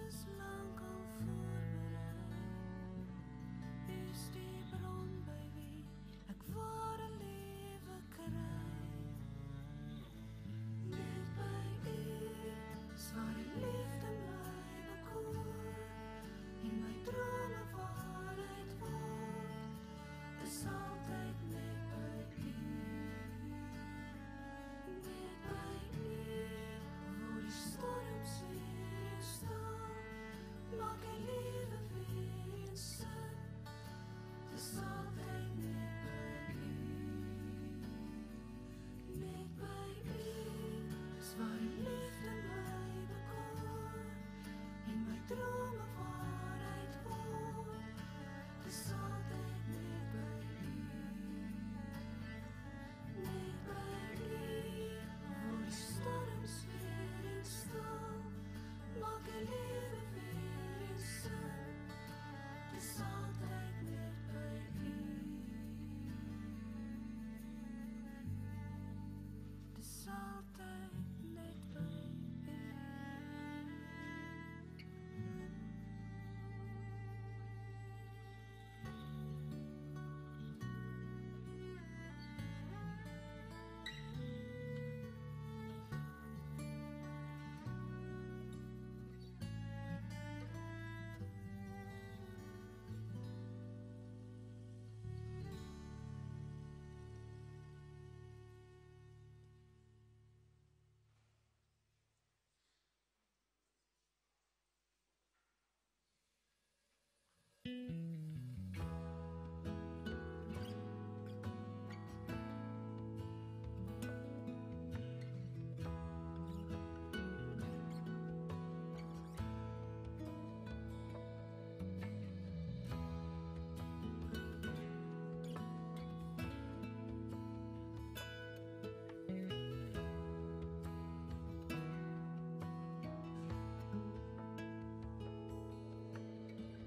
is lank al voorberei. U is die bron by wie ek ware lewe kry. Net by u is waar die liefde my bekoor en my drome waarheid word. Dis altyd net by u. Net by u waar die storms weer stil, maak die lewe weer sin. Dis altyd net by u. Net by u is waar die liefde my bekoor en my drome waarheid word. Dis altyd net by u. Net by u waar die storms weer stil, maak die lewe weer sin. Dis altyd net by u. Dis altyd net by u.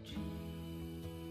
Dream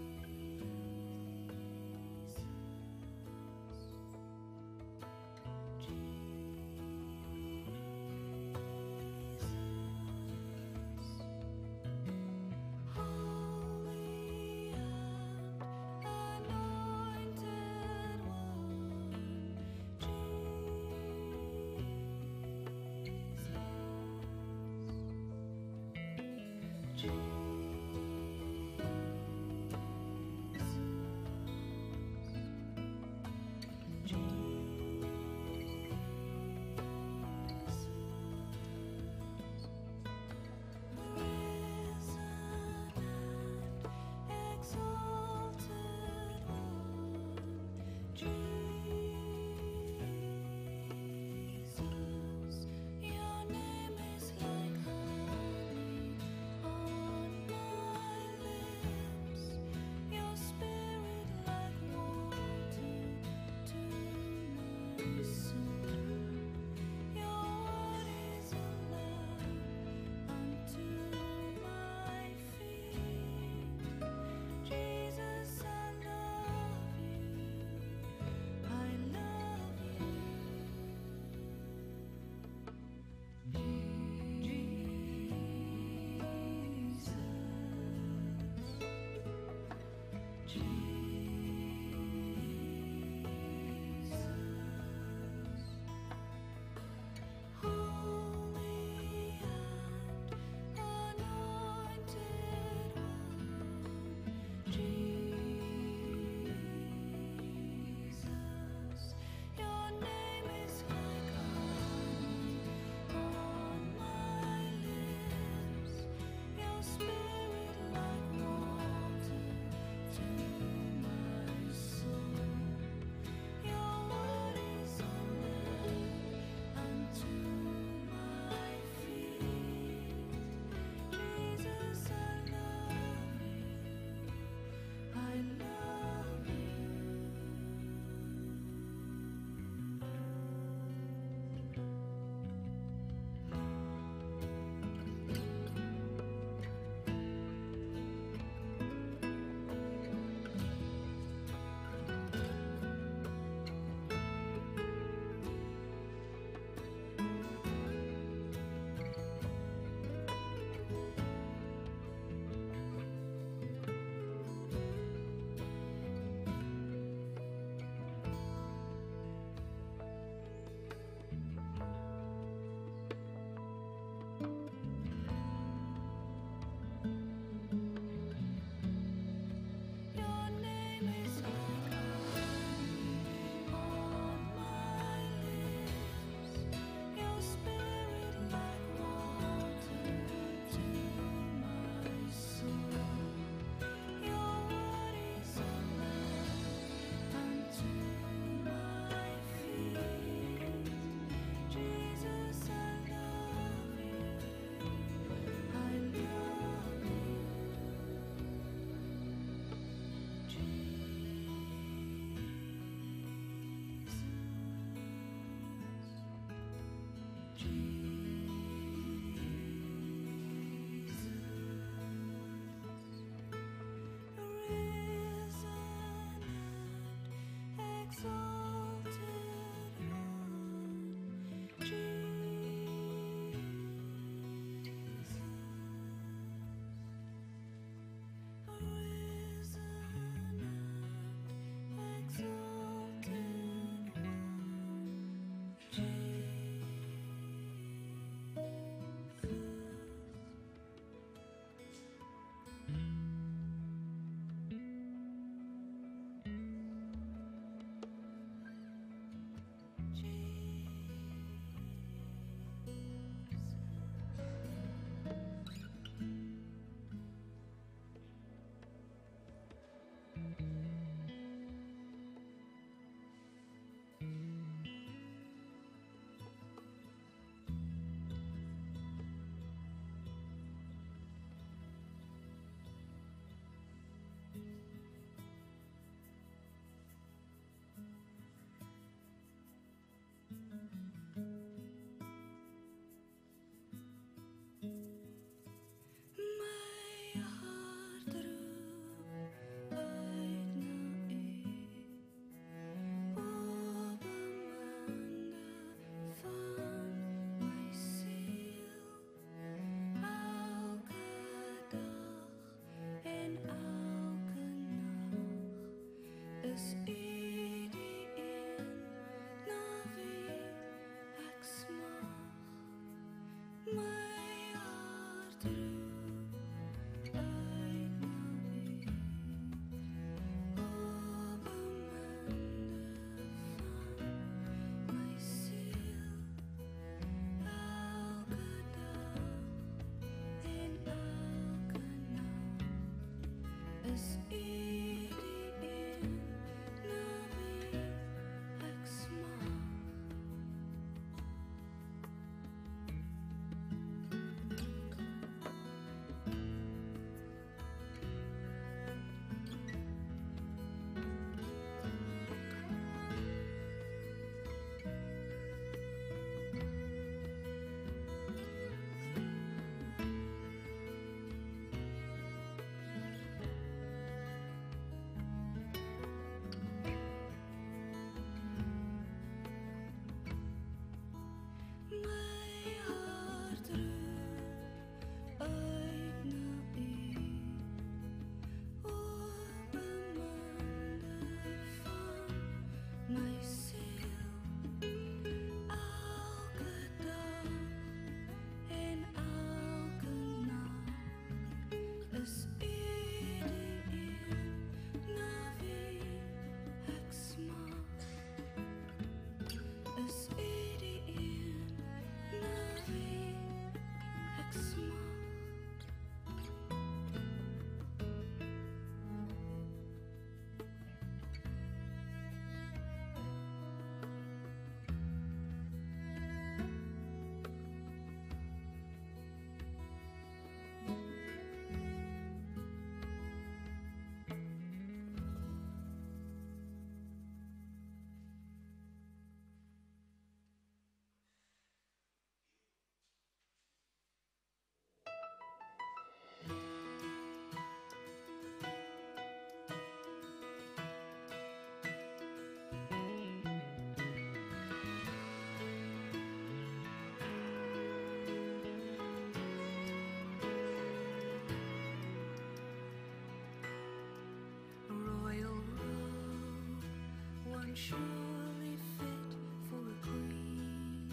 surely fit for a queen,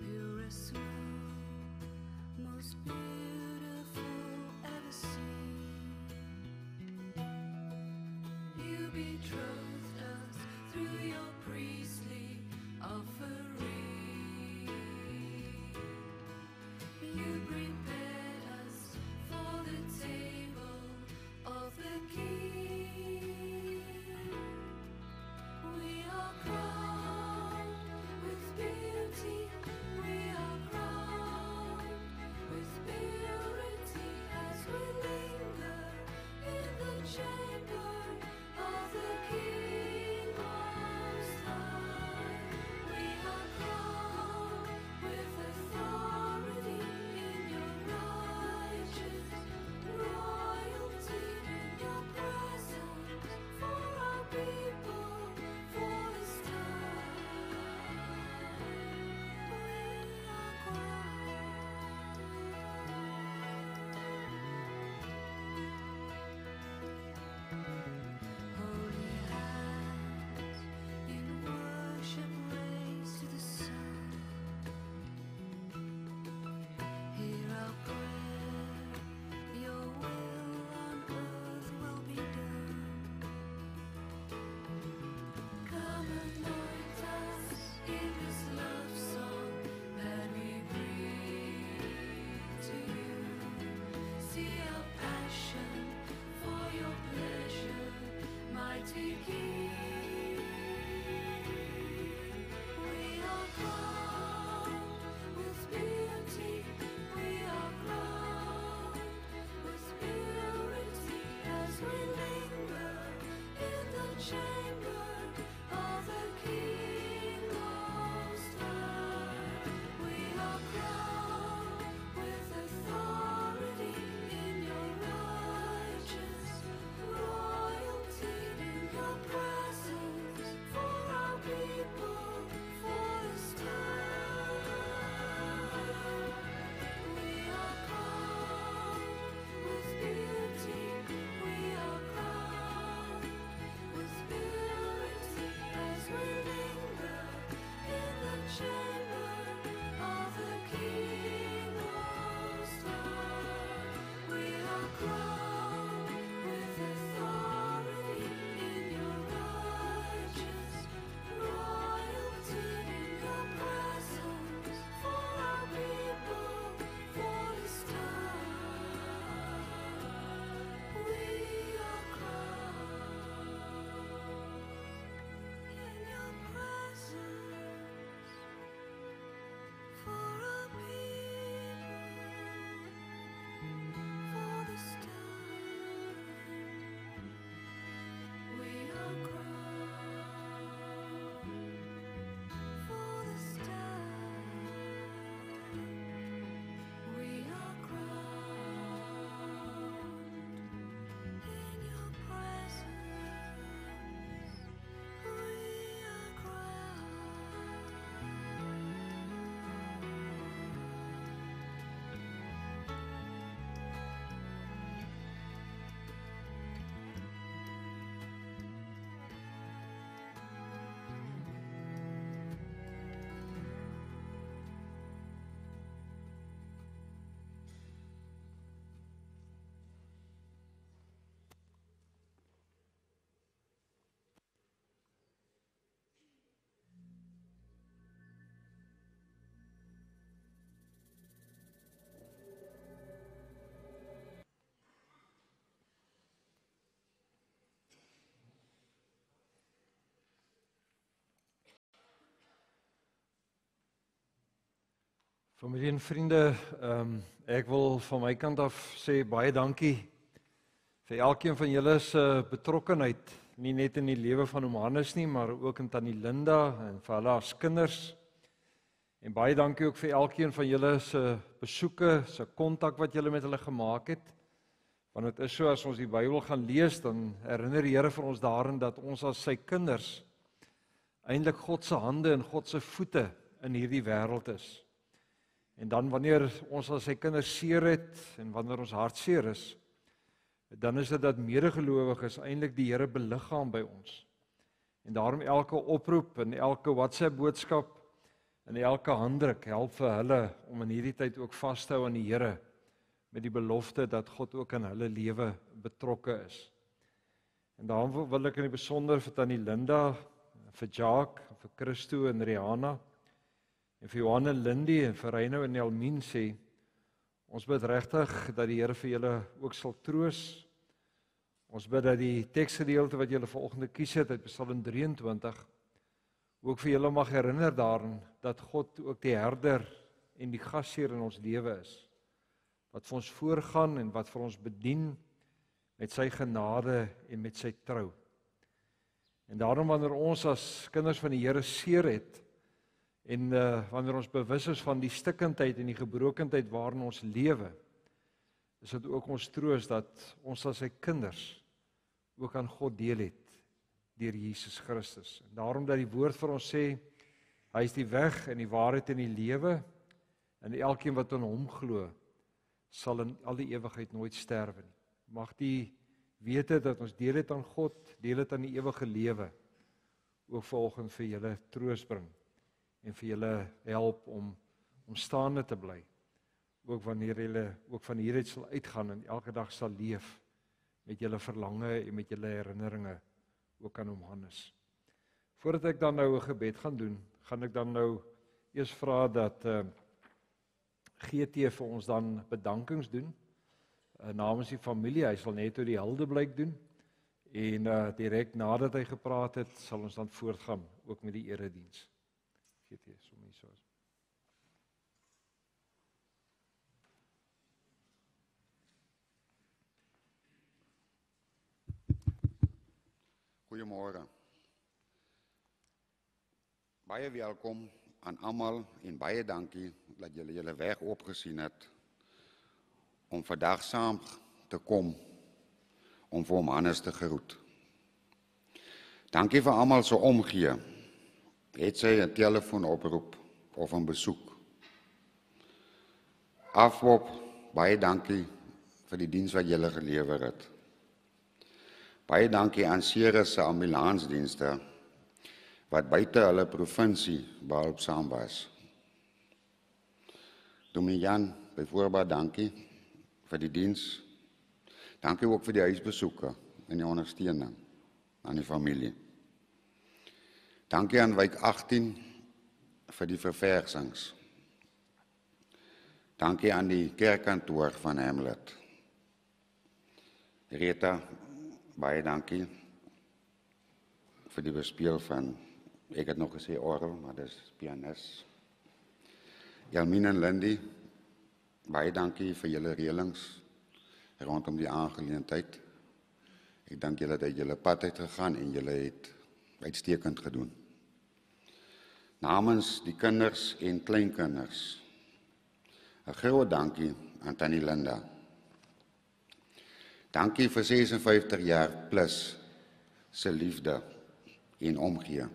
purest snow, most beautiful ever seen. You betrothed us through your priestly offering. You prepared us for the table of the King. We are crowned with beauty. We are crowned with purity as we linger in the chamber of the King Most High. We are crowned. Familie en vriende, ek wil van my kant af sê baie dankie vir elkeen van julle se betrokkenheid, nie net in die lewe van oom Hannes nie, maar ook in tannie Linda en vir hulle as kinders. En baie dankie ook vir elkeen van julle se besoeke, se kontak wat julle met hulle gemaak het. Want dit is so, as ons die Bybel gaan lees, dan herinner die Here vir ons daarin dat ons as sy kinders eintlik God se hande en God se voete in hierdie wêreld is. En dan wanneer ons as sy kinders seer het en wanneer ons hartseer is, dan is dit dat medegelowiges eintlik die Here beliggaam by ons. En daarom elke oproep en elke WhatsApp boodskap en elke handdruk help vir hulle om in hierdie tyd ook vas te hou aan die Here met die belofte dat God ook in hulle lewe betrokke is. En daarom wil ek in die besonder vir tannie Linda, vir Jacques, vir Christo en Rihanna en vir Johanne Lindy en vir Reino en Elmien sê, ons bid regtig dat die Here vir julle ook sal troos. Ons bid dat die teksgedeelte wat julle vanoggend gekies het uit Psalm 23 ook vir julle mag herinner daaraan dat God ook die herder en die gasheer in ons lewe is. Wat vir ons voorgaan en wat vir ons bedien met sy genade en met sy trou. En daarom wanneer ons as kinders van die Here seer het, en wanneer ons bewus is van die stikkindheid en die gebrokenheid waarin ons lewe, is dit ook ons troos dat ons as sy kinders ook aan God deel het deur Jesus Christus. En daarom dat die woord vir ons sê, hy is die weg en die waarheid en die lewe, en elkeen wat in hom glo, sal in al die ewigheid nooit sterwe nie. Mag die wete dat ons deel het aan God, deel het aan die ewige lewe, ook vanoggend vir julle troos bring. En vir julle help om staande te bly, ook wanneer julle ook van hieruit sal uitgaan en elke dag sal leef met julle verlange en met julle herinneringe ook aan oom Hannes. Voordat ek dan nou 'n gebed gaan doen, gaan ek dan nou eers vra dat GT vir ons dan bedankings doen namens die familie. Hy sal net die heldeblyk doen en direk nadat hy gepraat het, sal ons dan voortgaan ook met die erediens. GT, sommer hier so. Goeiemôre. Baie welkom aan almal en baie dankie dat julle julle weg opgesien het om vandag saam te kom om vir oom Hannes te groet. Dankie vir almal se omgee. Het sy 'n telefoonoproep of 'n besoek. Afloop, baie dankie vir die diens wat julle gelewer het. Baie dankie aan Ceres se ambulansdienste wat buite hulle provinsie behulpsaam was. Dominee Jan, byvoorbeeld dankie vir die diens. Dankie ook vir die huisbesoeke en die ondersteuning aan die familie. Dankie aan Wijk 18 vir die verversings. Dankie aan die kerkkantoor van Hamlet. Rita, baie dankie vir die bespeel van, ek het nog gesê orgel, maar dis pianis. Elmien en Lindy, baie dankie vir julle reëlings rondom die aangeleentheid. Ek dank julle dat julle pad uit gegaan en julle het uitstekend gedoen. Namens die kinders en kleinkinders, 'n groot dankie aan tannie Linda. Dankie vir 56 jaar plus se liefde en omgee.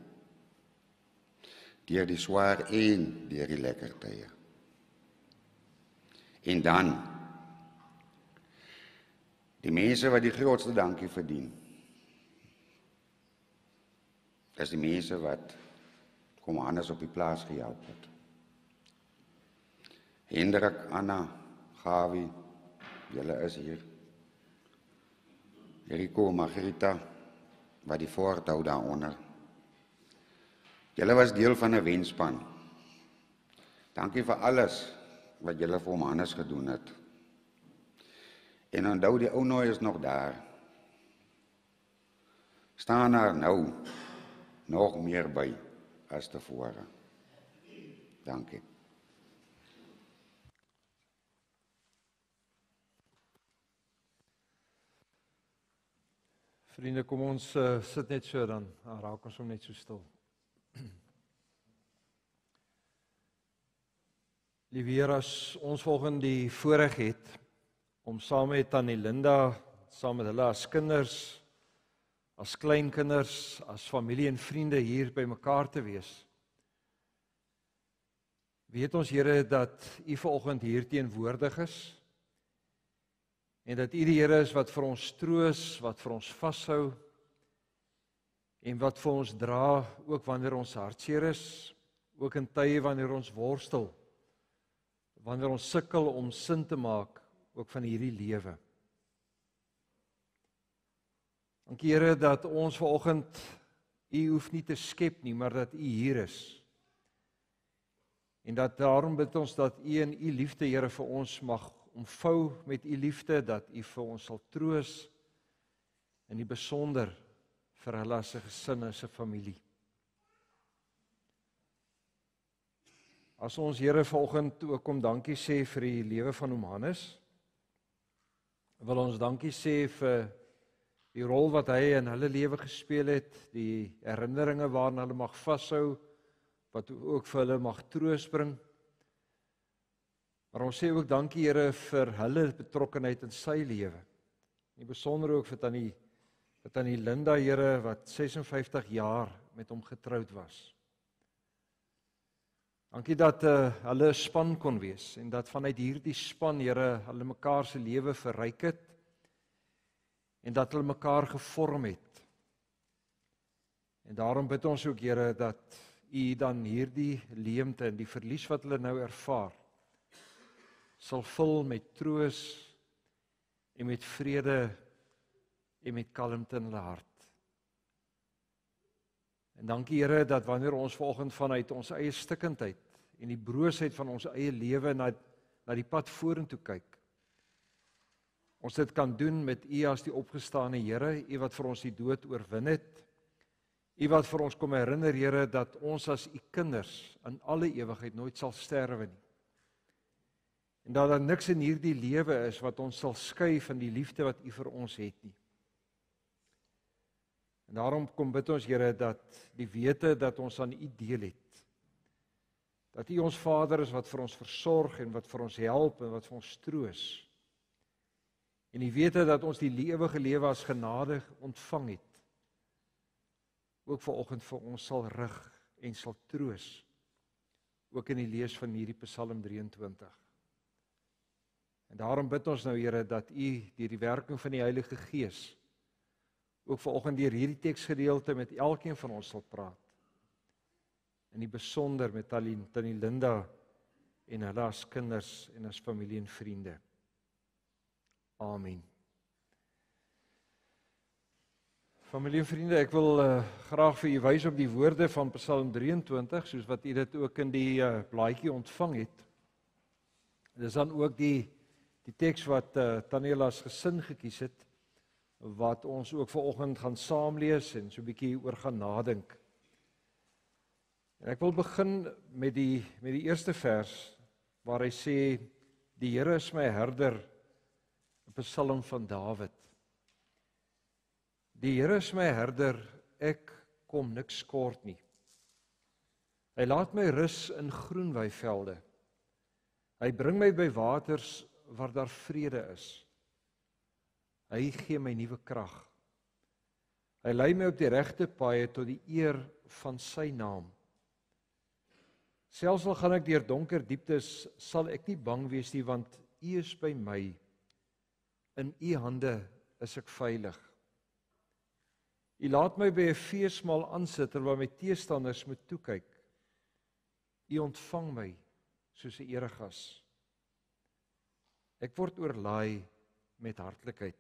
Deur die swaar en deur die lekker tye. En dan die mense wat die grootste dankie verdien. Dis die mense wat kom Hannes op die plaas gehelp het. Hendrik, Anna, Gawie, julle is hier. Eriko, Margarita, wat die voort hou daaronder. Julle was deel van 'n wenspan. Dankie vir alles wat julle vir oom Hannes gedoen het. En onthou, die ou nooi is nog daar. Staan daar nou nog meer by as tevore. Dankie. Vriende, kom ons sit net so dan raak ons hom net so stil. Liewe Here, as ons volgens die voorreg het om saam met Tannie Linda, saam met hulle as kinders, as kleinkinders, as familie en vriende hier by mekaar te wees. Weet ons Here dat U vanoggend hier teenwoordig is en dat U die Here is wat vir ons troos, wat vir ons vashou en wat vir ons dra ook wanneer ons hartseer is, ook in tye wanneer ons worstel, wanneer ons sukkel om sin te maak ook van hierdie lewe. Dankie Here dat ons vanoggend U hoef nie te skep nie, maar dat U hier is. En dat daarom bid ons dat U in U liefde Here vir ons mag omvou met U liefde, dat U vir ons sal troos in die besonder vir hulle as 'n gesin, as 'n familie. As ons Here vanoggend ook kom dankie sê vir die lewe van oom Hannes, wil ons dankie sê vir die rol wat hy in hulle lewe gespeel het, die herinneringe waaraan hulle mag vashou, wat ook vir hulle mag troos bring. Maar ons sê ook dankie Here vir hulle betrokkenheid in sy lewe. In besonder ook vir Tannie Linda Here wat 56 jaar met hom getroud was. Dankie dat hulle 'n span kon wees en dat vanuit hierdie span Here hulle mekaar se lewe verryk het en dat hulle mekaar gevorm het. En daarom bid ons ook Here dat U dan hierdie leemte en die verlies wat hulle nou ervaar sal vul met troos en met vrede en met kalmte in hulle hart. En dankie Here dat wanneer ons vanoggend vanuit ons eie stikkindheid en die broosheid van ons eie lewe na die pad vorentoe kyk, ons dit kan doen met U as die opgestane Here, U wat vir ons die dood oorwin het, U wat vir ons kom herinner Here dat ons as U kinders in alle ewigheid nooit sal sterwe nie. En dat daar niks in hierdie lewe is wat ons sal skei van die liefde wat U vir ons het nie. En daarom kom bid ons Here dat die wete dat ons aan U deel het, dat U ons Vader is wat vir ons versorg en wat vir ons help en wat vir ons troos. En die wete dat ons die ewige lewe as genade ontvang het, ook vanoggend vir ons sal rig en sal troos, ook in die lees van hierdie Psalm 23. En daarom bid ons nou Here dat U deur die werking van die Heilige Gees ook vanoggend deur hierdie teksgedeelte met elkeen van ons sal praat. In die besonder met Tannie Linda en hulle as kinders en as familie en vriende. Amen. Familie en vriende, ek wil graag vir u wys op die woorde van Psalm 23, soos wat u dit ook in die blaadjie ontvang het. Dis dan ook die teks wat Tannie as gesin gekies het, wat ons ook vanoggend gaan saamlees en so 'n bietjie oor gaan nadink. En ek wil begin met die eerste vers waar hy sê, die Here is my herder, 'n Psalm van Dawid. Die Here is my herder, ek kom niks kort nie. Hy laat my rus in groen weivelde. Hy bring my by waters waar daar vrede is. Hy gee my nuwe krag. Hy lei my op die regte paaie tot die eer van sy naam. Selfs al gaan ek deur donker dieptes, sal ek nie bang wees nie, want U is by my. In U hande is ek veilig. U laat my by 'n feesmaal aansit terwyl my teestanders moet toe kyk. U ontvang my soos 'n eregas. Ek word oorlaai met hartlikheid.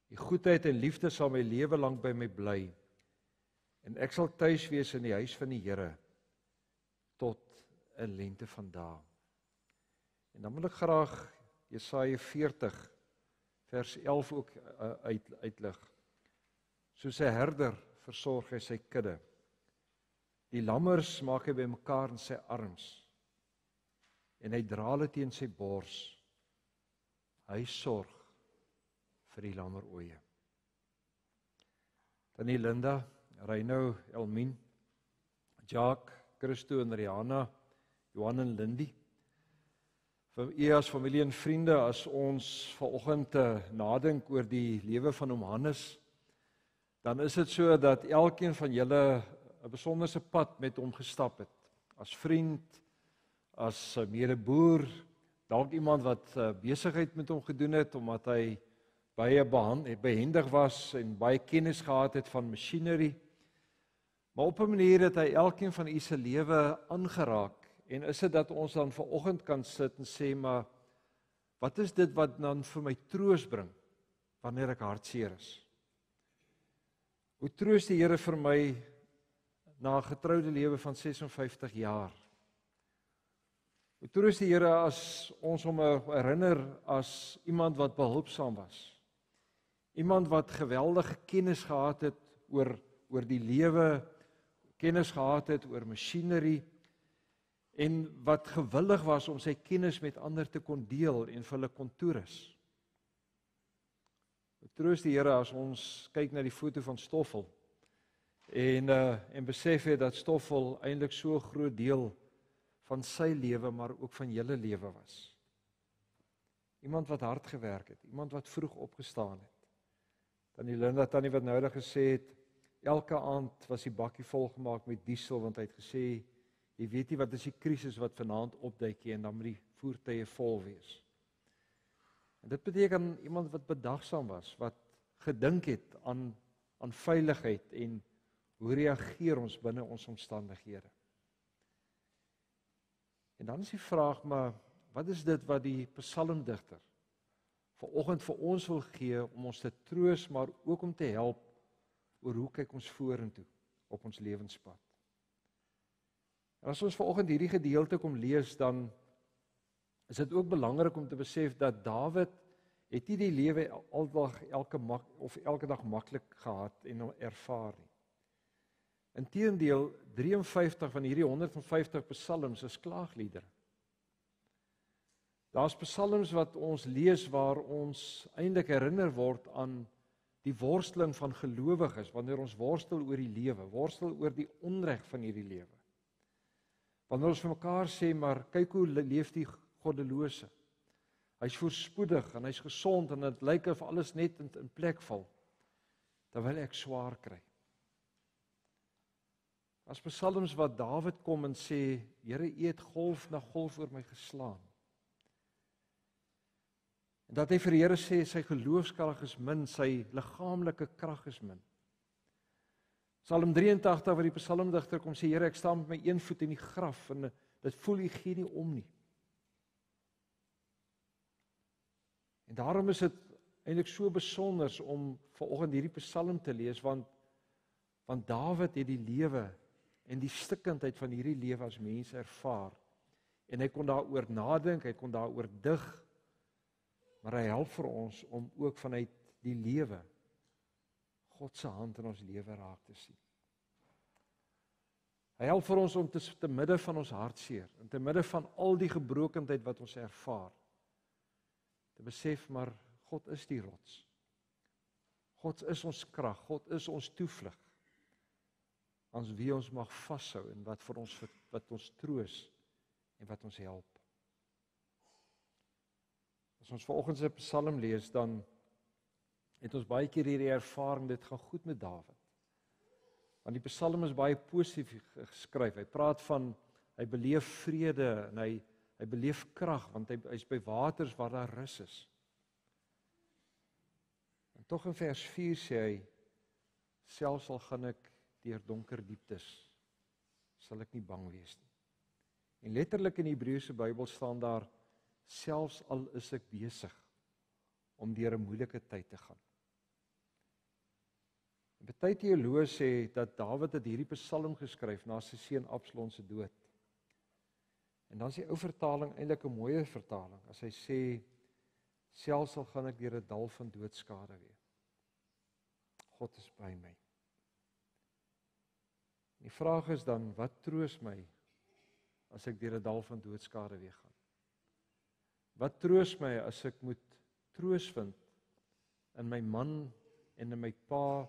Die goedheid en liefde sal my lewe lank by my bly, en ek sal tuis wees in die huis van die Here tot 'n lengte van dae. En dan wil ek graag Jesaja 40 vers 11 ook uitlig. Soos 'n herder versorg hy sy kudde. Die lammers maak hy bymekaar in sy arms, en hy dra hulle teen sy bors. Hy sorg vir die lammeroeie. Tannie Linda, Reino, Elmien, Jacques, Christo en Rihanna, Johan en Lindy. Vir u as familie en vriende, as ons vanoggend nadink oor die lewe van oom Hannes, dan is dit so dat elkeen van julle 'n besonderse pad met hom gestap het. As vriend, as medeboer, dalk iemand wat besigheid met hom gedoen het omdat hy baie behendig was en baie kennis gehad het van masjinerie. Maar op 'n manier het hy elkeen van u se lewe aangeraak. En is dit dat ons dan vanoggend kan sit en sê, maar wat is dit wat dan vir my troos bring wanneer ek hartseer is? Hoe troos die Here vir my na 'n getroude lewe van 56 jaar? Hoe troos die Here as ons hom herinner as iemand wat behulpsaam was? Iemand wat geweldige kennis gehad het oor die lewe, kennis gehad het oor masjinerie, en wat gewillig was om sy kennis met ander te kon deel en vir hulle kon toerus. Troos die Here as ons kyk na die foto van Stoffel en besef het dat Stoffel eintlik so 'n groot deel van sy lewe, maar ook van julle lewe was. Iemand wat hard gewerk het, iemand wat vroeg opgestaan het. Tannie Linda, tannie wat nou gesê het, elke aand was die bakkie volgemaak met diesel, want hy het gesê, jy weet nie wat is die krisis wat vanaand opduik en dan moet die voertuie vol wees. En dit beteken iemand wat bedagsaam was, wat gedink het aan veiligheid en hoe reageer ons binne ons omstandighede. En dan is die vraag, maar wat is dit wat die psalmdigter vanoggend vir ons wil gee om ons te troos, maar ook om te help oor hoe kyk ons vorentoe op ons lewenspad. En as ons vanoggend hierdie gedeelte kom lees, dan is dit ook belangrik om te besef dat Dawid het nie die lewe elke dag maklik gehad en ervaar nie. Inteendeel, 53 van hierdie 150 psalms is klaagliedere. Daar's psalms wat ons lees waar ons eintlik herinner word aan die worsteling van gelowiges, wanneer ons worstel oor die lewe, worstel oor die onreg van hierdie lewe. Wanneer ons vir mekaar sê, maar kyk hoe leef die goddelose. Hy's voorspoedig en hy's gesond en dit lyk of alles net in plek val, terwyl ek swaar kry. As psalms wat Dawid kom en sê, Here, U het golf na golf oor my geslaan. En dat hy vir die Here sê, sy geloofskrag is min, sy liggaamlike krag is min. Psalm 83 waar die psalmdigter kom sê, Here, ek staan met my een voet in die graf en dit voel U gee nie om nie. En daarom is dit eintlik so besonder om vanoggend hierdie psalm te lees, want Dawid het die lewe en die stikkindheid van hierdie lewe as mens ervaar. En hy kon daaroor nadink, hy kon daaroor dig, maar hy help vir ons om ook vanuit die lewe God se hand in ons lewe raak te sien. Hy help vir ons om te midde van ons hartseer, en te midde van al die gebrokenheid wat ons ervaar, te besef, maar God is die rots. God is ons krag, God is ons toevlug, aan wie ons mag vashou en wat ons troos en wat ons help. As ons vanoggend se psalm lees, dan het ons baie keer hierdie ervaring, dit gaan goed met Dawid. Want die psalm is baie positief geskryf. Hy praat van, hy beleef vrede en hy beleef krag, want hy is by waters waar daar rus is. En tog in vers 4 sê hy, selfs al gaan ek deur donker dieptes, sal ek nie bang wees nie. En letterlik in die Hebreëse Bybel staan daar, selfs al is ek besig om deur 'n moeilike tyd te gaan. Party teoloë sê dat Dawid het hierdie psalm geskryf na sy seun Absalom se dood. En dan is die ou vertaling eintlik 'n mooie vertaling, as hy sê, selfs al gaan ek deur 'n dal van doodskade weer. God is by my. Die vraag is dan, wat troos my as ek deur 'n dal van doodskade weer gaan? Wat troos my as ek moet troos vind in my man en in my pa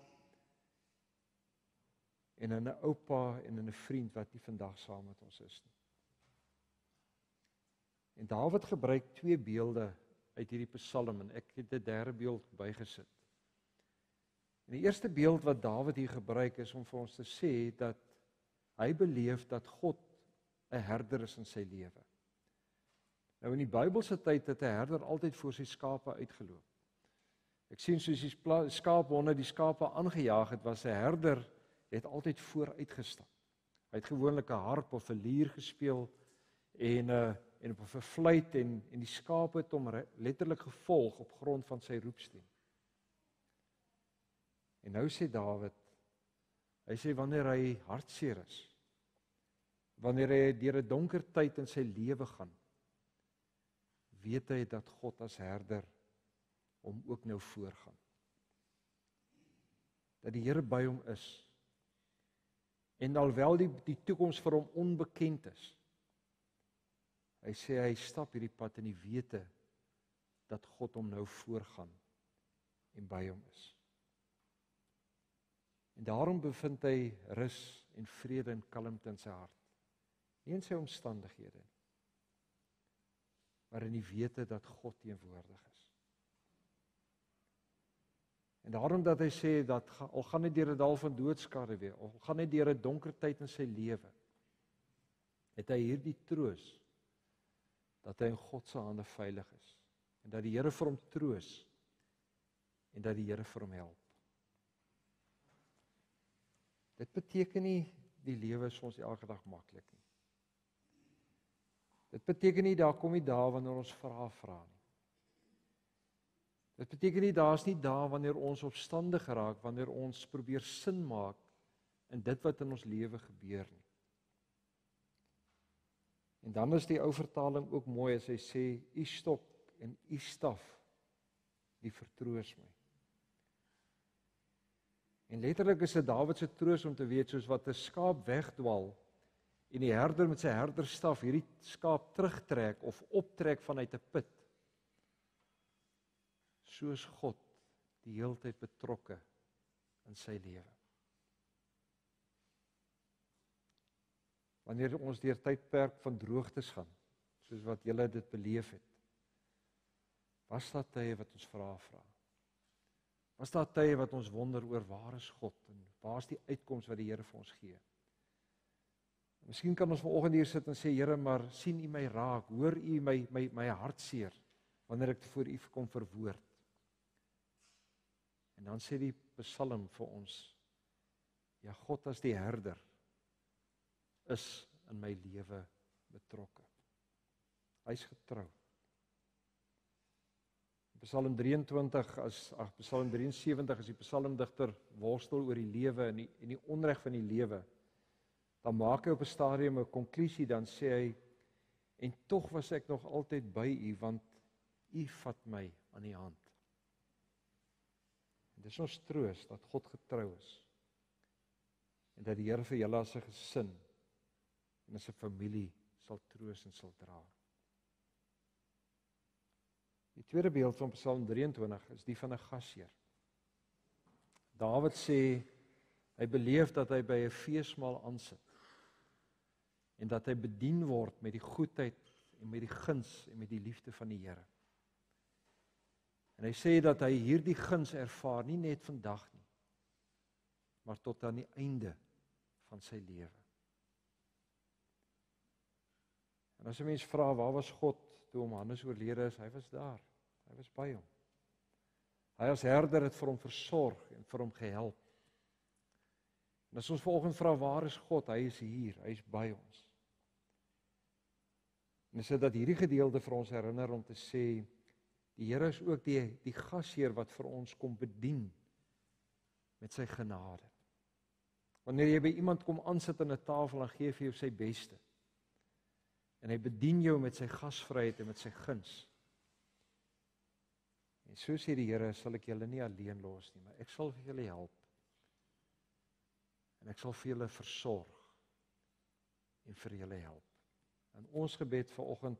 en in 'n oupa en in 'n vriend wat nie vandag saam met ons is nie. En Dawid gebruik 2 beelde uit hierdie Psalm en ek het 'n derde beeld bygesit. En die eerste beeld wat Dawid hier gebruik is om vir ons te sê dat hy beleef dat God 'n herder is in sy lewe. Nou in die Bybelse tyd het 'n herder altyd voor sy skape uitgeloop. Ek sien soos die skaaphonde die skape aangejaag het, was 'n herder het altyd vooruit gestap. Hy het gewoonlik 'n harp of 'n lier gespeel en op 'n fluit en die skape het hom letterlik gevolg op grond van sy roepstem. En nou sê Dawid, hy sê wanneer hy hartseer is, wanneer hy deur 'n donker tyd in sy lewe gaan, weet hy dat God as herder hom ook nou voorgaan. Dat die Here by hom is. En alhoewel die toekoms vir hom onbekend is, hy sê hy stap hierdie pad in die wete dat God hom nou voorgaan en by hom is. En daarom bevind hy rus en vrede en kalmte in sy hart. Nie in sy omstandighede nie, maar in die wete dat God teenwoordig is. En daarom dat hy sê dat al gaan hy deur 'n dal van doodskade weer, al gaan hy deur 'n donker tyd in sy lewe, het hy hierdie troos dat hy in God se hande veilig is en dat die Here vir hom troos en dat die Here vir hom help. Dit beteken nie die lewe is ons elke dag maklik nie. Dit beteken nie daar kom nie dae wanneer ons vra nie. Dit beteken nie daar's nie dae wanneer ons opstandig raak, wanneer ons probeer sin maak in dit wat in ons lewe gebeur nie. En dan is die ou vertaling ook mooi as hy sê, u stok en u staf, die vertroos my. En letterlik is dit Dawid se troos om te weet, soos wat 'n skaap wegdwaal, en die herder met sy herderstaf hierdie skaap terugtrek of optrek vanuit 'n put, soos God die heeltyd betrokke in sy lewe. Wanneer ons deur tydperk van droogtes gaan, soos wat julle dit beleef het, was daar tye wat ons vra. Was daar tye wat ons wonder oor waar is God en waar is die uitkoms wat die Here vir ons gee. Miskien kan ons vanoggend hier sit en sê, Here, maar sien U my raak, hoor U my hartseer, wanneer ek voor U kom verwoord. En dan sê die Psalm vir ons, ja, God as die herder, is in my lewe betrokke. Hy's getrou. Psalm 73 as die psalmdigter worstel oor die lewe en die onreg van die lewe, dan maak hy op 'n stadium 'n konklusie, dan sê hy, en tog was ek nog altyd by U, want U vat my aan die hand. En dis ons troos, dat God getrou is, en dat die Here vir julle as 'n gesin, en as 'n familie, sal troos en sal dra. Die tweede beeld van Psalm 23 is die van 'n gasheer. Dawid sê, hy beleef dat hy by 'n feesmaal aansit, en dat hy bedien word met die goedheid, en met die guns, en met die liefde van die Here. En hy sê dat hy hierdie guns ervaar, nie net vandag nie, maar tot aan die einde van sy lewe. En as 'n mens vra, waar was God toe Hannes oorlede is? Hy was daar, hy was by hom. Hy as herder het vir hom versorg en vir hom gehelp. En as ons vanoggend vra, waar is God? Hy is hier, hy is by ons. En is dit dat hierdie gedeelte vir ons herinner om te sê, die Here is ook die gasheer wat vir ons kom bedien met sy genade. Wanneer jy by iemand kom aansit aan 'n tafel, dan gee hy vir jou sy beste. En hy bedien jou met sy gasvryheid en met sy guns. En so sê die Here, sal ek julle nie alleen los nie, maar ek sal vir julle help. En ek sal vir julle versorg en vir julle help. En ons gebed vanoggend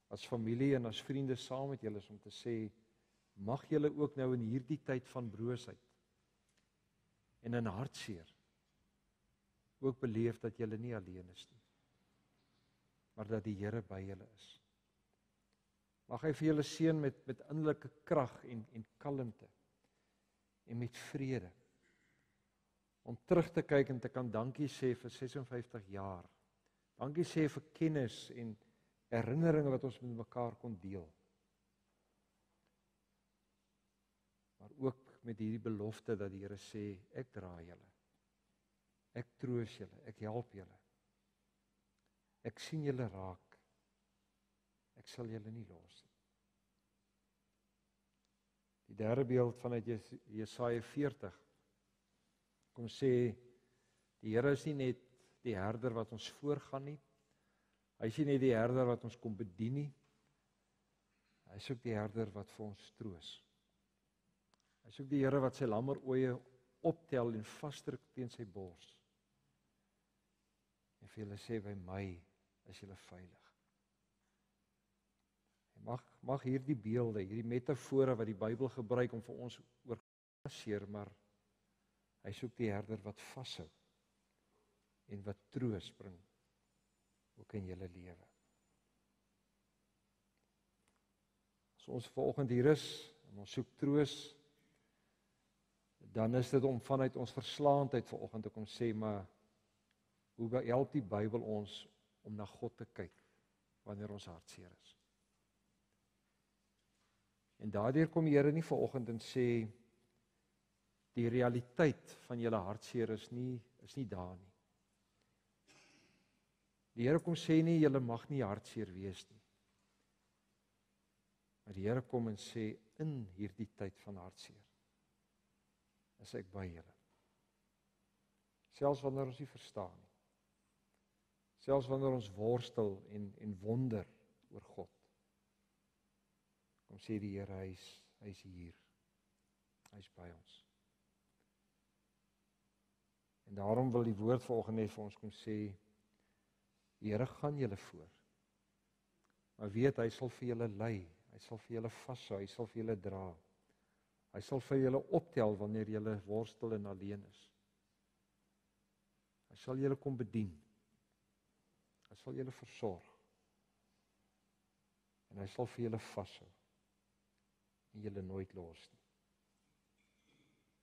as familie en as vriende saam met julle is om te sê, mag julle ook nou in hierdie tyd van broosheid en in hartseer ook beleef dat julle nie alleen is nie, maar dat die Here by julle is. Mag hy vir julle seën met innerlike krag en kalmte en met vrede. Om terug te kyk en te kan dankie sê vir 56 jaar. Dankie sê vir kennis en herinneringe wat ons met mekaar kon deel. Maar ook met hierdie belofte dat die Here sê, ek dra julle. Ek troos julle, ek help julle. Ek sien julle raak. Ek sal julle nie los nie. Die derde beeld vanuit Jesaja 40 kom sê, die Here is nie net die herder wat ons voorgaan nie. Hy is nie net die herder wat ons kom bedien nie. Hy is ook die herder wat vir ons troos. Hy is ook die Here wat sy lammeroë optel en vasdruk teen sy bors. En vir julle sê, by my is julle veilig. Mag hierdie beelde, hierdie metafore wat die Bybel gebruik om vir ons oor passeer, maar hy is ook die herder wat vashou en wat troos bring ook in julle lewe. As ons vanoggend hier is en ons soek troos, dan is dit om vanuit ons verslaandheid vanoggend te kom sê, maar hoe help die Bybel ons om na God te kyk wanneer ons hartseer is? En daardeur kom die Here nie vanoggend en sê, die realiteit van julle hartseer is nie daar nie. Die Here kom sê nie, julle mag nie hartseer wees nie. Maar die Here kom en sê, in hierdie tyd van hartseer, is ek by julle. Selfs wanneer ons nie verstaan nie. Selfs wanneer ons worstel en wonder oor God. Kom sê die Here, hy is hier. Hy is by ons. En daarom wil die woord vanoggend net vir ons kom sê, die Here gaan julle voor. Maar weet, hy sal vir julle lei, hy sal vir julle vashou, hy sal vir julle dra. Hy sal vir julle optel wanneer julle worstel en alleen is. Hy sal julle kom bedien. Hy sal julle versorg. En hy sal vir julle vashou en julle nooit los nie.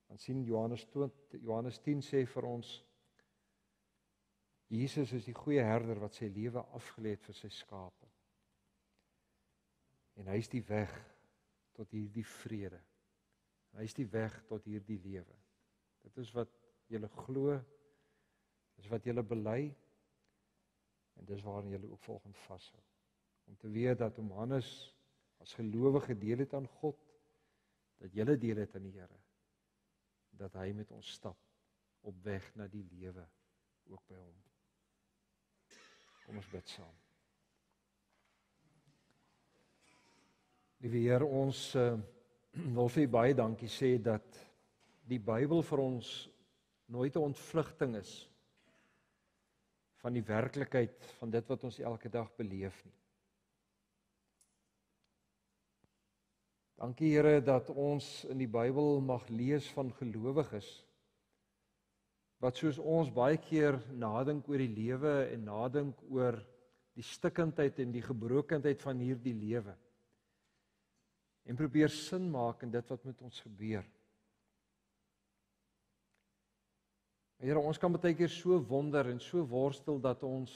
Dan sien Johannes 10 sê vir ons, Jesus is die goeie herder wat sy lewe afgelê het vir sy skape. En hy is die weg tot hierdie vrede. Hy is die weg tot hierdie lewe. Dit is wat julle glo, dis wat julle bely, en dis waarin julle ook volgens vashou. Om te weet dat Johannes as gelowige deel het aan God, dat julle deel het aan die Here, dat hy met ons stap op weg na die lewe ook by hom. Kom ons bid saam. Liewe Heer, ons wil vir U baie dankie sê dat die Bybel vir ons nooit 'n ontvlugting is van die werklikheid van dit wat ons elke dag beleef nie. Dankie Here dat ons in die Bybel mag lees van gelowiges wat soos ons baie keer nadink oor die lewe en nadink oor die stikkindheid en die gebrokenheid van hierdie lewe en probeer sin maak in dit wat met ons gebeur. Here, ons kan baie keer so wonder en so worstel dat ons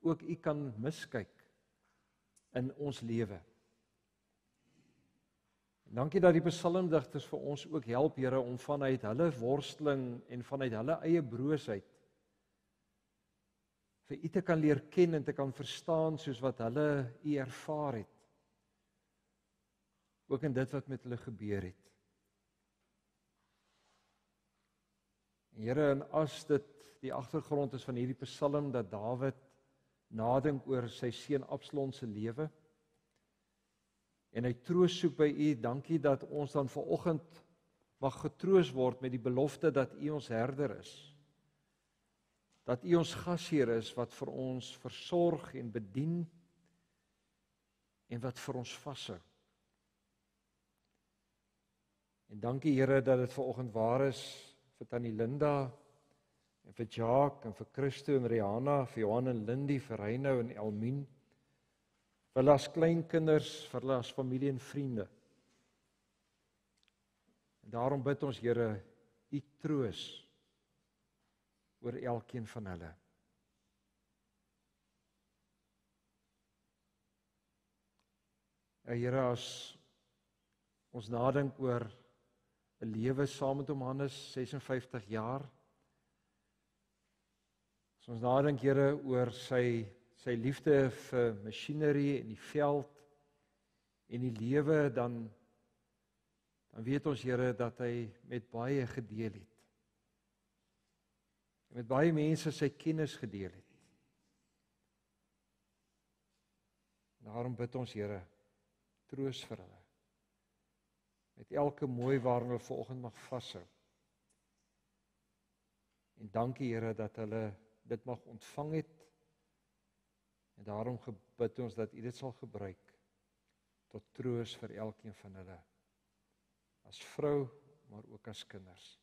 ook U kan miskyk in ons lewe. Dankie dat die psalmdigters vir ons ook help, Here, om vanuit hulle worsteling en vanuit hulle eie broosheid vir U te kan leer ken en te kan verstaan soos wat hulle U ervaar het. Ook in dit wat met hulle gebeur het. En Here, en as dit die agtergrond is van hierdie psalm dat Dawid nadink oor sy seun Absalom se lewe, en hy troos soek by U, dankie dat ons dan vanoggend mag getroos word met die belofte dat U ons herder is. Dat U ons gasheer is wat vir ons versorg en bedien en wat vir ons vashou. En dankie Here dat dit vanoggend waar is vir Tannie Linda En vir Jacques en vir Christo en Rihanna, vir Johan en Lindy, vir Reynou en Elmien, vir hulle as kleinkinders, vir hulle as familie en vriende. En daarom bid ons, Here, U troos oor elkeen van hulle. Here, as ons nadink oor 'n lewe saam met hom, Hannes, 56 jaar. As ons nadink, Here, oor sy liefde vir masjinerie en die veld en die lewe, dan weet ons, Here, dat hy met baie gedeel het. En met baie mense sy kennis gedeel het. Daarom bid ons, Here, troos vir hulle. Met elke mooi waaraan hulle vanoggend mag vashou. En dankie, Here, dat hulle dit mag ontvang het. En daarom bid ons dat U dit sal gebruik tot troos vir elkeen van hulle. As vrou, maar ook as kinders.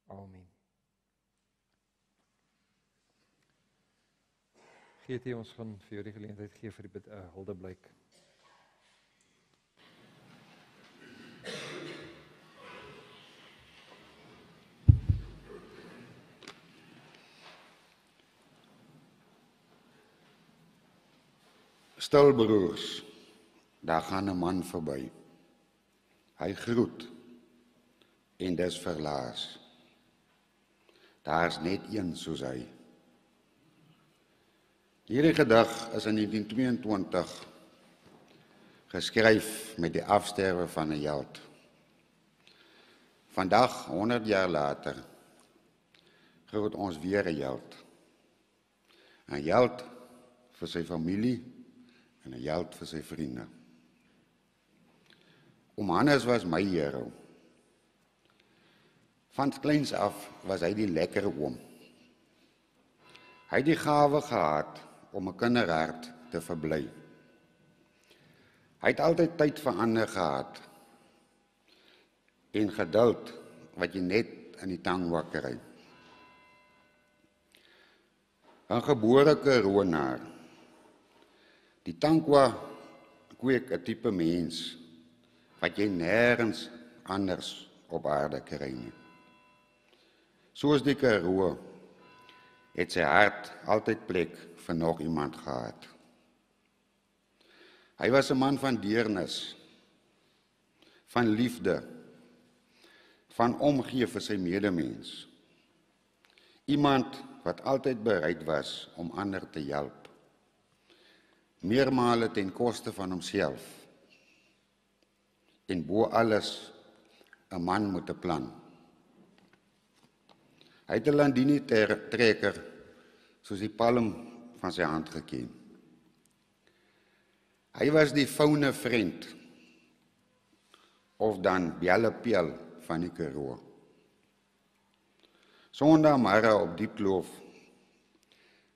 Amen. GT, ons gaan vir jou die geleentheid gee vir die huldeblyk. Stil broers, daar gaan 'n man verby. Hy groet en dis verlaas. Daar's net een soos hy. Hierdie gedig is in 1922 geskryf met die afsterwe van 'n held. Vandag, 100 jaar later, groet ons weer 'n held. 'n Held vir sy familie en 'n held vir sy vriende. Oom Hannes was my hero. Van kleins af was hy die lekker oom. Hy het die gawe gehad om 'n kinderhart te verbly. Hy het altyd tyd vir ander gehad en geduld wat jy net in die tang wakker kry. 'n gebore Karoonaar. Die Tankwa kweek 'n tipe mens wat jy nêrens anders op aarde kry nie. Soos die Karoo het sy hart altyd plek vir nog iemand gehad. Hy was 'n man van deernis, van liefde, van omgee vir sy medemens. Iemand wat altyd bereid was om ander te help. Meermale ten koste van homself. En bo alles 'n man met 'n plan. Hy het 'n Landini-trekker soos die palm van sy hand geken. Hy was die faune vriend of dan Bjallepel van die Karoo. Sondagmôre op die kloof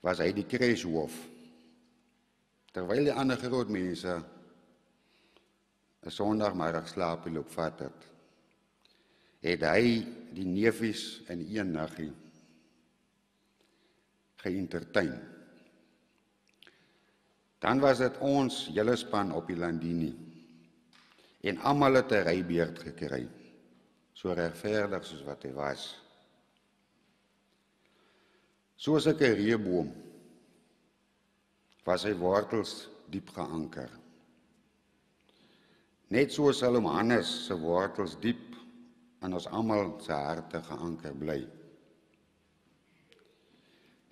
was hy die crashhoof. Terwyl die ander groot mense 'n Sondagmiddag slaapie loop vat het hy die neefies in een naggie geïntertain. Dan was dit ons hele span op die Landini en almal het 'n rybeerd gekry, so regverdig soos wat hy was. Soos 'n reeboom was sy wortels diep geanker. Net soos Oom Hannes se wortels diep in ons almal se harte geanker bly.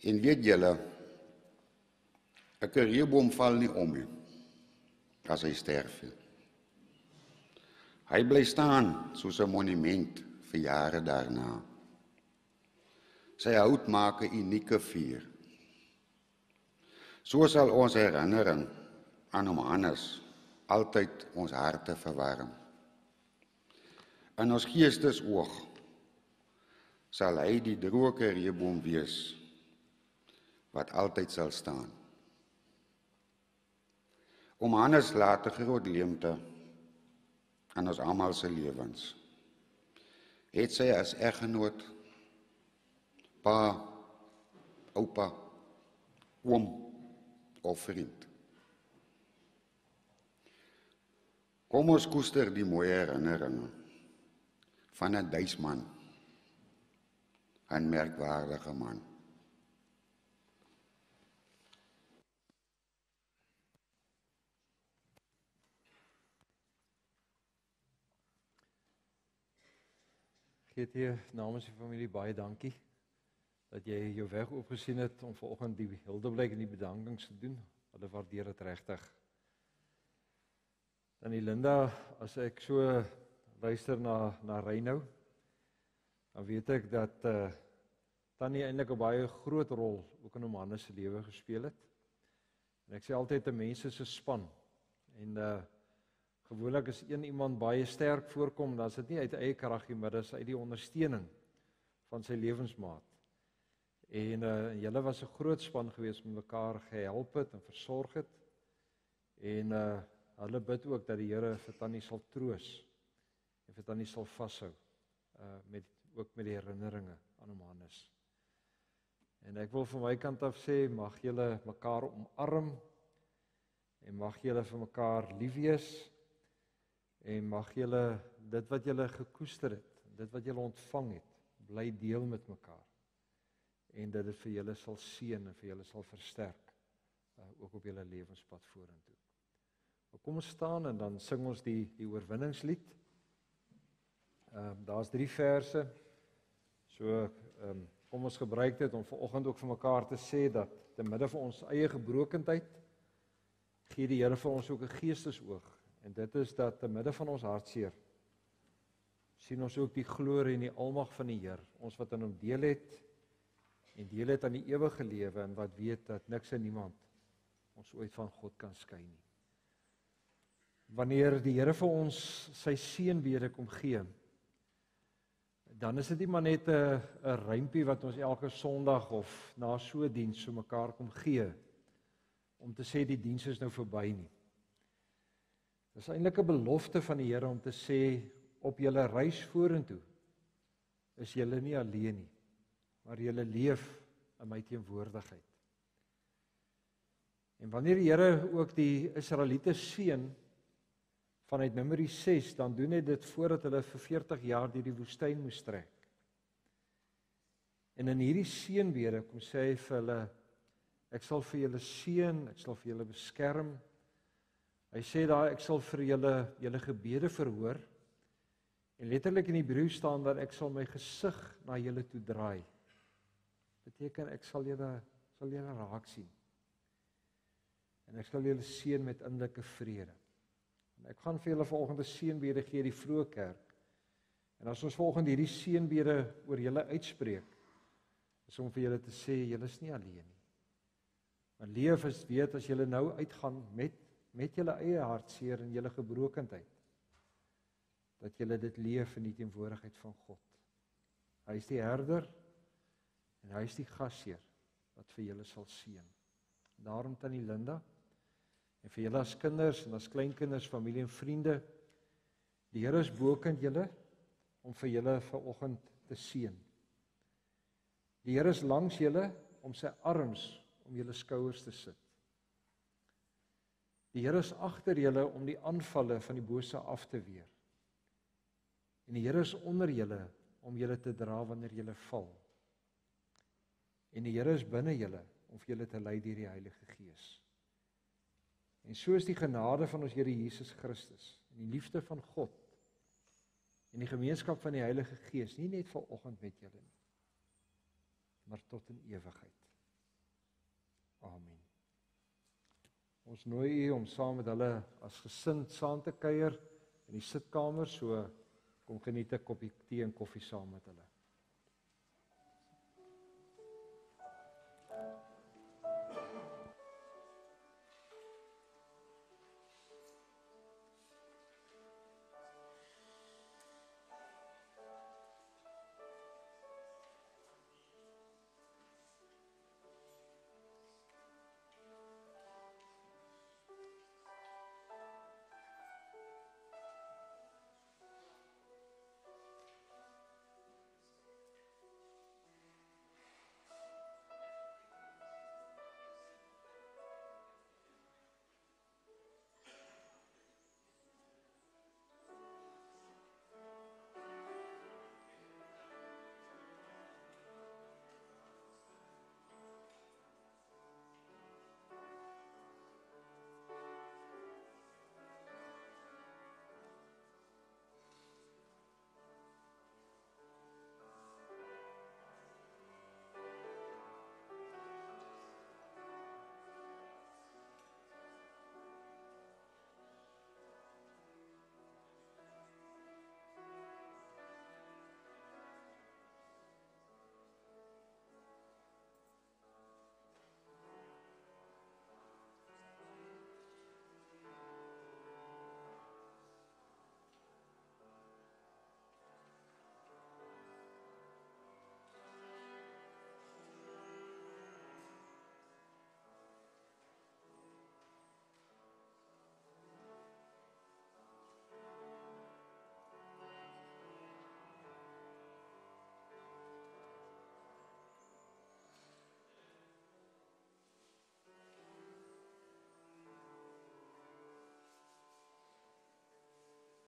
En weet julle, 'n reeboom val nie om nie as hy sterf nie. Hy bly staan soos 'n monument vir jare daarna. Sy hout maak 'n unieke vuur. So sal ons herinnering aan Oom Hannes altyd ons harte verwarm. In ons geestesoog sal hy die droë reeboom wees wat altyd sal staan. Oom Hannes laat 'n groot leemte aan ons almal se lewens. Het sy as eggenoot, pa, oupa, oom of vriend. Kom ons koester die mooie herinneringe van 'n Duitsman, 'n merkwaardige man. GT, namens die familie baie dankie dat jy jou weg opgesien het om vanoggend die Hildeblyk en die bedankings te doen. Hulle waardeer dit regtig. Dan Linda, as ek so luister na Reynou, dan weet ek dat Tannie eintlik 'n baie groot rol ook in Hannes se lewe gespeel het. En ek sê altyd 'n mens is 'n span. En gewoonlik as een iemand baie sterk voorkom, dan is dit nie uit eie krag nie, maar dis uit die ondersteuning van sy lewensmaat. En julle was 'n groot span gewees met mekaar gehelp het en versorg het. En hulle bid ook dat die Here vir Tannie sal troos en vir Tannie sal vashou ook met die herinneringe aan Hannes. En ek wil van my kant af sê, mag julle mekaar omarm en mag julle vir mekaar lief wees en mag julle dit wat julle gekoester het, dit wat julle ontvang het, bly deel met mekaar. En dat dit vir julle sal seën en vir julle sal versterk, ook op julle lewenspad vorentoe. Kom ons staan en dan sing ons die oorwinningslied. Daar's 3 verse. So kom ons gebruik dit om vanoggend ook vir mekaar te sê dat te midde van ons eie gebrokenheid gee die Here vir ons ook 'n geestesoog. En dit is dat te midde van ons hartseer sien ons ook die glorie en die almag van die Here, ons wat in hom deel het en deel het aan die ewige lewe en wat weet dat niks en niemand ons ooit van God kan skei nie. Wanneer die Here vir ons sy seënbede kom gee, dan is dit nie maar net 'n rympie wat ons elke Sondag of na so 'n diens so mekaar kom gee om te sê die diens is nou verby nie. Dis eintlik 'n belofte van die Here om te sê op julle reis vorentoe is julle nie alleen nie, maar julle leef in my teenwoordigheid. En wanneer die Here ook die Israeliete seën vanuit Numeri 6, dan doen hy dit voordat hulle vir 40 jaar deur die woestyn moes trek. En in hierdie seënbede kom sê hy vir hulle, ek sal vir julle seën, ek sal vir julle beskerm. Hy sê daar, ek sal vir julle gebede verhoor. En letterlik in Hebreë staan dat ek sal my gesig na julle toe draai. Beteken ek sal julle raak sien. En ek sal julle seën met innerlike vrede. En ek gaan vir julle vanoggend 'n seënbede gee die vroeë kerk. En as ons vanoggend hierdie seënbede oor julle uitspreek, is om vir julle te sê julle is nie alleen nie. Maar leef is weet as julle nou uitgaan met julle eie hartseer en julle gebrokenheid, dat julle dit leef in die teenwoordigheid van God. Hy is die herder en hy is die gasheer wat vir julle sal seën. Daarom Tannie Linda en vir julle as kinders en as kleinkinders, familie en vriende, die Here is bokant julle om vir julle vanoggend te seën. Die Here is langs julle om sy arms om julle skouers te sit. Die Here is agter julle om die aanvalle van die bose af te weer. En die Here is onder julle om julle te dra wanneer julle val. En die Here is binne julle om vir julle te lei deur die Heilige Gees. En so is die genade van ons Here Jesus Christus en die liefde van God en die gemeenskap van die Heilige Gees nie net vanoggend met julle nie, maar tot in ewigheid. Amen. Ons nooi u om saam met hulle as gesin saam te kuier in die sitkamer, so kom geniet 'n koppie tee en koffie saam met hulle.